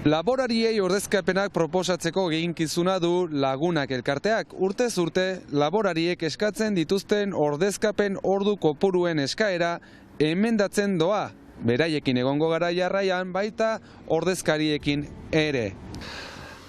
Laborariei ordezkapenak proposatzeko eginkizuna du Lagunak elkarteak. Urtez urte, laborariek eskatzen dituzten ordezkapen ordu kopuruen eskaera emendatzen doa. Beraiekin egongo gara jarraian, baita ordezkariekin ere.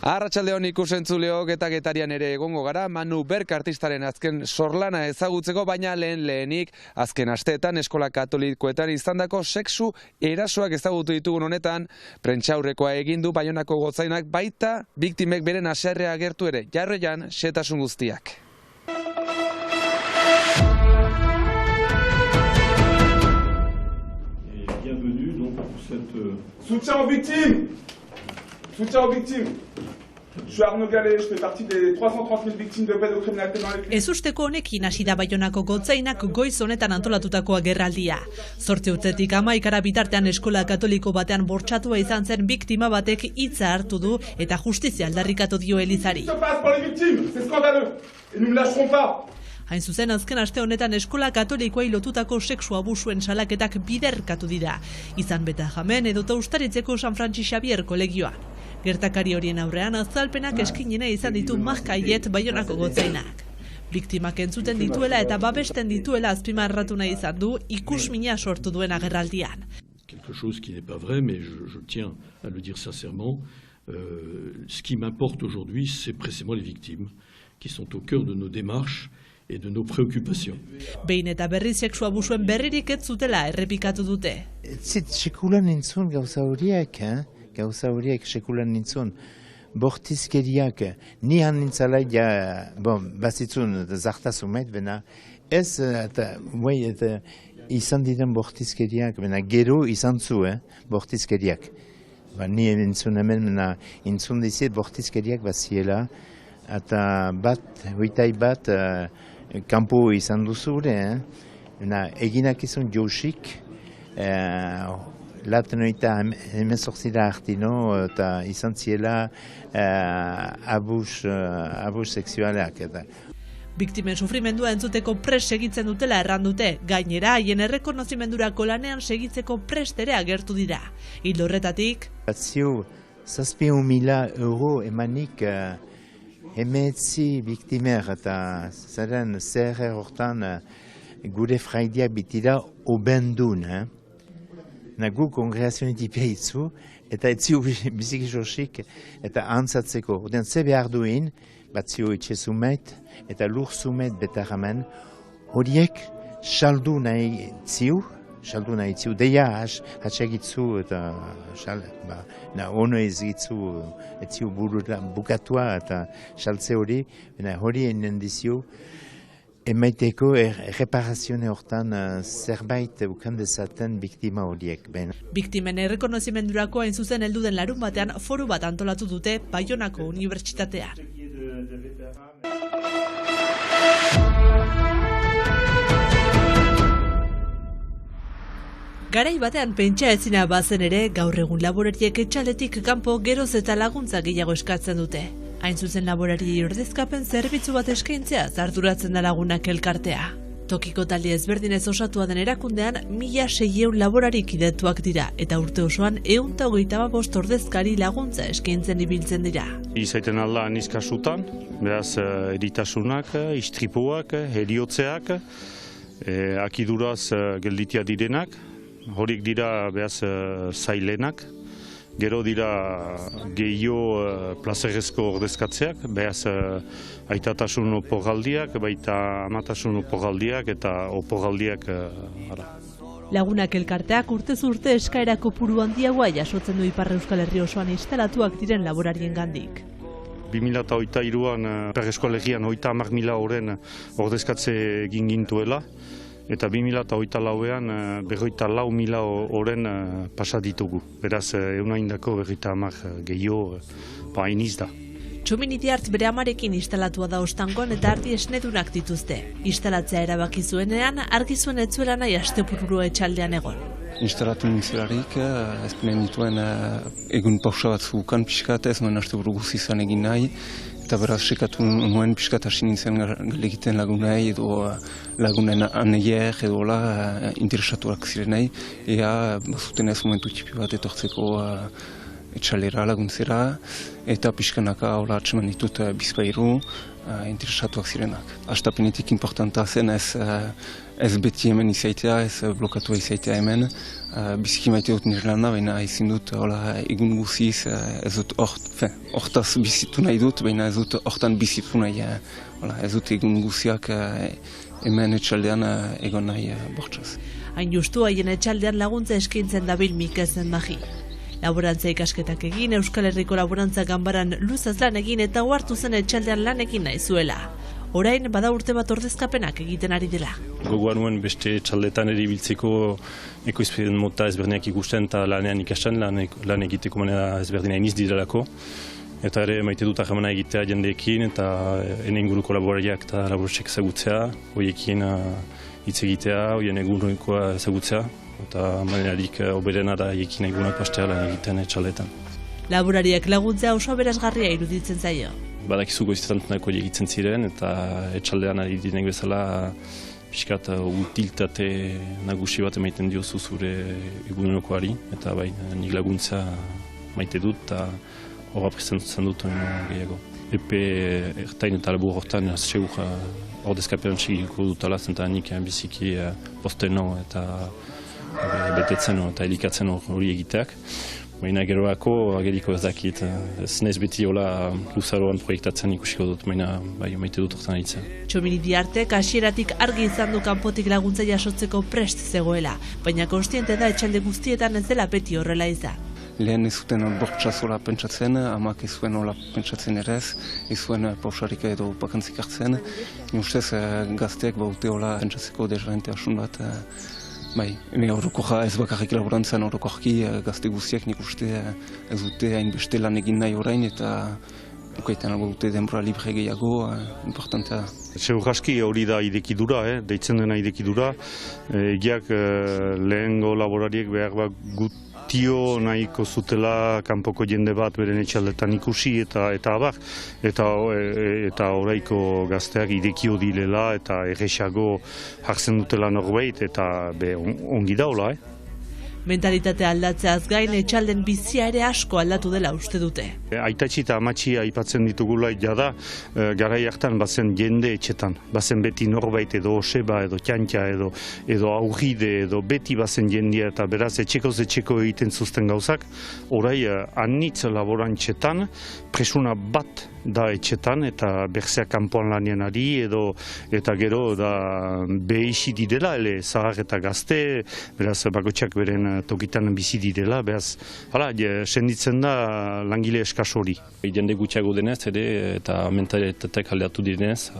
Arratsaldeon ikusentzuleok eta Getarian ere egongo gara, Manu Berk artistaren azken sorlana ezagutzeko, baina lehenik azken asteetan eskola katolikoetan izandako sexu erasoak ezagutu ditugun honetan, prentsaurrekoa egin du Baionako Gotzainak, baita biktimek beren haserrea agertu ere. Jarraian xehetasun guztiak. Bienvenue donc pour cette soutien aux victimes. Soutien aux victimes. Je suis Arnaud Gallet, je fais partie des 330 000 victimes de pédocriminalité dans les crimes. Ezusteko honekin hasi da Baionako Gotzainak goiz honetan antolatutako agerraldia. 8 urtetik 11 bitartean eskola katoliko batean bortxatua izan zen biktima batek hitza hartu du eta justizia aldarrikatu dio Elizari. Se passe pour les victimes, c'est scandaleux. Et nous ne lâcherons pas. Hain zuzen azken aste honetan eskola katolikoei lotutako sexu abusuen salaketak biderkatu dira. Izan Betajamen edota Ustaritzeko San Frantsis Xabier kolegioan. Gertakari horien aurrean azalpenak eskinena izan ditu Markaiet Baionako Gotzainak. Biktimak entzuten dituela eta babesten dituela azpimarratu nahi izan du ikusmina sortu duen agerraldian. Quelque chose qui n'est pas vrai, mais je tiens à le dire sincèrement. Ce qui m'importe aujourd'hui, c'est précisément les victimes, qui sont au cœur de nos démarches et de nos préoccupations. Behin eta berriz sexu abusuen berririk ez zutela errepikatu dute. Sekulan entzun gauza horiek sekulan nintzun, bortizkeriak, ni han nintzala, bazitzun zartazumait, bena ez, izan diren bortizkeriak, bena gero izan zu, bortizkeriak. Ni entzun hemen, bena entzun dizit bortizkeriak baziela, eta hoitai bat, kanpo izan duzure, bena eginak izun jousik, Latenoita hemezortzira artino eta izan ziela abus sexualeak. Biktimen sufrimendua entzuteko prest segitzen dutela errandute, gainera haien errekonozimendurako lanean segitzeko prest ere agertu dira. Ildo horretatik, 700.000 euro emanik hemetzi biktimer eta zaren zer hortan gure fraideak bitira obendun. Nagu kongreazionetipia itzu, eta etziu biziki josik, eta antzatzeko. Oden ze behar duen, batziu itxezumeit, eta lur zumet betaramen, horiek saldu nahi ziu, deia hatxegitzu, eta ono ez gitzu, etziu bukatua, eta saltze hori enen diziu, emaiteko erreparazione hortan zerbait ukan dezaten biktima horiek. Biktimen errekonozimendurako hain zuzen heldu den larun batean foru bat antolatu dute Baionako Unibertsitatean. Garai batean pentsa ezina bazen ere, gaur egun laborariek etxaletik kanpo geroz eta laguntza gehiago eskatzen dute. Hain zuzen laborariei ordezkapen zerbitzu bat eskaintzea arduratzen da Lagunak elkartea. Tokiko talde ezberdinez osatua den erakundean 1.600 laborarik idetuak dira eta urte osoan 125 ordezkari laguntza eskaintzen ibiltzen dira. Izaiten alda aniz kasutan, beraz eritasunak, istripuak, heriotzeak, akiduraz gelditia direnak, horik dira beraz zailenak. Gero dira gehiago plazerrezko ordezkatzeak, behaz aitatasun opogaldiak, baita amatasun opogaldiak eta opogaldiak. Lagunak elkarteak urtez urte eskaera kopuru handiagoa jasotzen du Ipar Euskal Herri osoan instalatuak diren laborarien gandik. 2023an Ipar Euskal Herrian 30.000 horren ordezkatze egin gintuela. Eta 2024an 54.000 horren pasaditugu. Beraz, eunaindako 50 gehiago hainiz da. Txominiti hartz bere amarekin instalatua da Ostangoan eta ardi esnedunak dituzte. Instalatzea erabaki zuenean, argi zuen etzuela nahi astepurua etxaldean egon. Instalatu nintzelarik, ezpenen dituen egun pausa bat zukan pixkat ez, nuen astepuru guzizan egin nahi. Eta beraz, sekatu nuen pixkat hasi nintzen egiten lagunei edo lagunen aneier edo interesatuak zirenei. Ea, bazuten ez momentu txipi bat etortzeko etxalera laguntzera, eta pixkanaka hola atseman ditut bizpairu interesatuak zirenak. Astapenetik importanta zen ez beti hemen izaitea, ez blokatua izaitea hemen. Biziki maite dut nire lana, baina ezin dut egun guziz, ez dut hortaz bizitu nahi dut, baina ez dut hortan bizitu nahi. Ez dut egun guziak hemen etxaldean egon nahi bortxaz. Hain justu haien etxaldean laguntza eskaintzen dabil Mikezen Magi. Laborantza ikasketak egin, Euskal Herriko Laborantza Ganbaran luzaz lan egin eta ohartu zen etxaldean lan egin nahi zuela. Orain bada urte bat ordezkapenak egiten ari dela. Gogoan nuen beste txaldetan ere biltzeko ekoizpen mota ezberdinak ikusten eta lanean ikasten, lan egiteko manera ezberdina iniz direlako. Eta ere maite dut harremana egitea jendeekin eta ene inguruko laborariak eta laborantzik ezagutzea, horiekin hitz egitea, horien egunekoa ezagutzea. Eta manerarik oberena da ekin egunak pastea lan egiten etxaldetan. Laborariak laguntzea oso aberasgarria iruditzen zaio. Badakizu goiztantunako egitzen ziren eta etxaldean ari direnek bezala pixkat utiltate nagusi bat emaiten diozu zure egunekoari eta bai nik laguntza maite dut eta horra presentzen dut gehiago. Epe ertain eta labur hortan segur ordezkapean txigiko dutala zenta nik biziki posteno eta betetzen eta elikatzen hori egiteak. Baina geroako ageriko ez dakit. Ez nez beti hola luzaroan proiektatzen ikusiko dut, baina maite dut hortan hitzen. Txomini Diartek hasieratik argi izan du kanpotik laguntza jasotzeko prest zegoela, baina konstiente da etxalde guztietan ez dela beti horrela izan. Lehen ez zuten bortxaz hola pentsatzen, amak ez zuen hola pentsatzen ere ez zuen pausarik edo bakantzik hartzen. Ustez gazteek baute hola pentsatzeko desbente asun bat. Bai, eme orokoja ez bakarrik laborantzan orokohki gazte guztiak nik uste ez dute hain beste lan egin nahi orain eta ukaitan albo dute denbora libre gehiago, importantea. Segur aski hori da idekidura, deitzen dena idekidura. Egiak lehengo laborariek behar bat gutio nahiko zutela kanpoko jende bat beren etxaldetan ikusi eta abar. Eta oraiko gazteak idekio dilela eta erresago jartzen dutela norbait eta ongi daula. Mentalitatea aldatzeaz gain etxalden bizia ere asko aldatu dela uste dute. Aitatxi eta amatxi aipatzen ditugula jada, garai hartan bazen jende etxetan. Bazen beti norbait edo oseba edo txantxa edo aurride edo beti bazen jendia eta beraz etxeko egiten zuzten gauzak. Orai anitz laborantxetan presuna bat da etxetan eta berzea kanpoan lanien ari eta gero da behixi direla, zahar eta gazte, beraz bakotxak beren tokitan bizi direla, beraz, senditzen da langile eskas hori. Jende gutxiago denez ere eta mentalitateak aldatu direnez,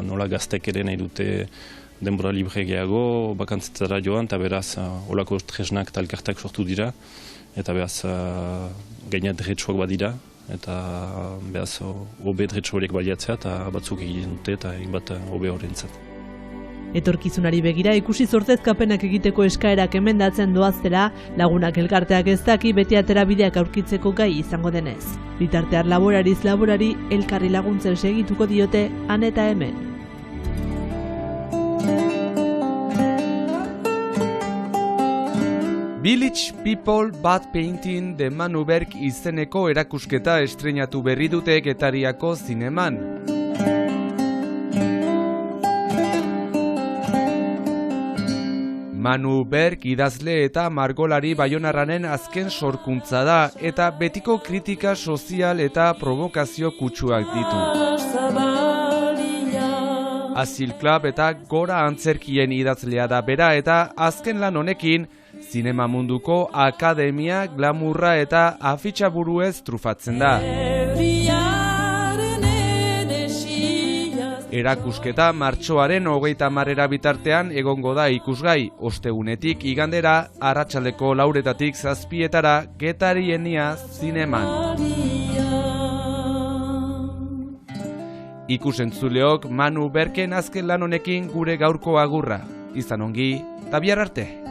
nola gaztek ere nahi dute denbora libre gehiago, bakantzetara joan, eta beraz, holako tresnak eta elkartak sortu dira, eta beraz, gainat dretsuak badira, eta beraz, hobe dretsu horiek baliatzea, eta batzuk egiten dute, eta bat hobe horrentzat. Etorkizunari begira ikusi zortezkapenak egiteko eskaerak emendatzen doaztela, lagunak elkarteak ez daki beti aterabideak aurkitzeko gai izango denez. Bitartean laborariz laborari elkarri laguntzen segituko diote han eta hemen. Village People Bad Painting de Manu Berg izeneko erakusketa estreinatu berri dute Getariako zineman. Manu Berg idazle eta margolari baionarranen azken sorkuntza da eta betiko kritika sozial eta provokazio kutsuak ditu. Asil Club eta Gora antzerkien idazlea da bera eta azken lan honekin zinema munduko akademia, glamurra eta afitxaburuez trufatzen da. Erakusketa martxoaren 30 bitartean egongo da ikusgai, ostegunetik igandera, arratsaldeko 4:00 7:00 Getarienia zineman. Ikusentzuleok Manu Bergen azken lan honekin gure gaurko agurra. Izan ongi, eta bihar arte!